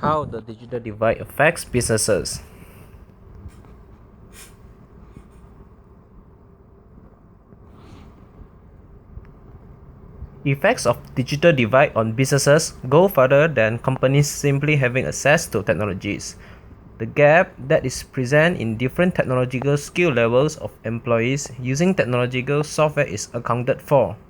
How the digital divide affects businesses. Effects of digital divide on businesses go further than companies simply having access to technologies. The gap that is present in different technological skill levels of employees using technological software is accounted for.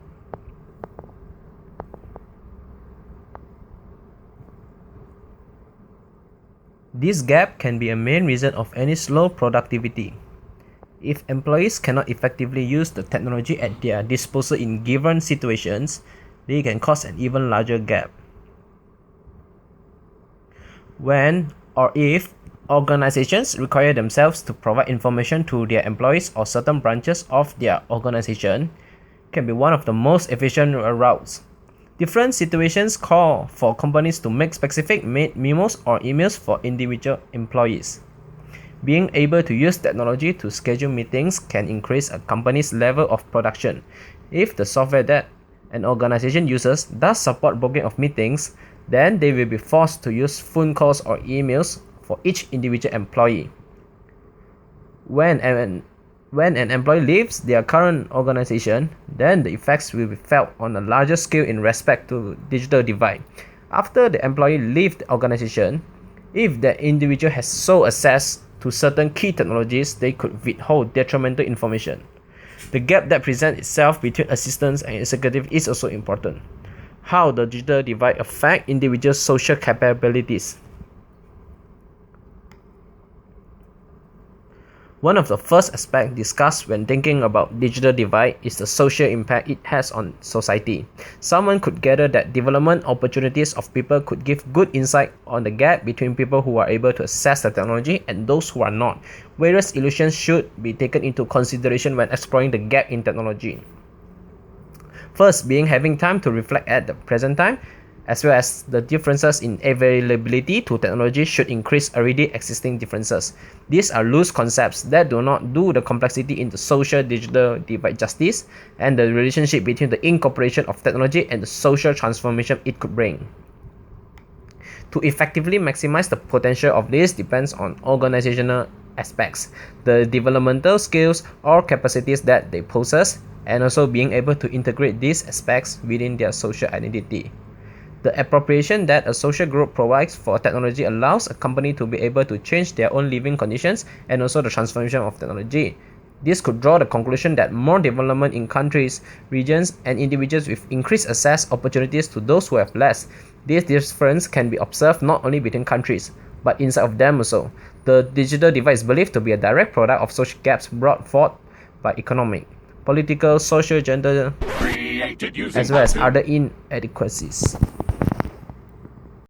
This gap can be a main reason of any slow productivity. If employees cannot effectively use the technology at their disposal in given situations, they can cause an even larger gap. When or if organizations require themselves to provide information to their employees or certain branches of their organization, can be one of the most efficient routes. Different situations call for companies to make specific memos or emails for individual employees. Being able to use technology to schedule meetings can increase a company's level of production. If the software that an organization uses does support booking of meetings, then they will be forced to use phone calls or emails for each individual employee. When an employee leaves their current organization, then the effects will be felt on a larger scale in respect to digital divide. After the employee leaves the organization, if the individual has sole access to certain key technologies, they could withhold detrimental information. The gap that presents itself between assistants and executives is also important. How the digital divide affects individuals' social capabilities. One of the first aspects discussed when thinking about digital divide is the social impact it has on society. Someone could gather that development opportunities of people could give good insight on the gap between people who are able to access the technology and those who are not. Various illusions should be taken into consideration when exploring the gap in technology. First being having time to reflect at the present time, as well as the differences in availability to technology should increase already existing differences. These are loose concepts that do not do the complexity in the social digital divide justice and the relationship between the incorporation of technology and the social transformation it could bring. To effectively maximize the potential of this depends on organizational aspects, the developmental skills or capacities that they possess, and also being able to integrate these aspects within their social identity. The appropriation that a social group provides for technology allows a company to be able to change their own living conditions and also the transformation of technology. This could draw the conclusion that more development in countries, regions, and individuals with increased access opportunities to those who have less. This difference can be observed not only between countries, but inside of them also. The digital divide is believed to be a direct product of social gaps brought forth by economic, political, social, gender, as well as other inadequacies.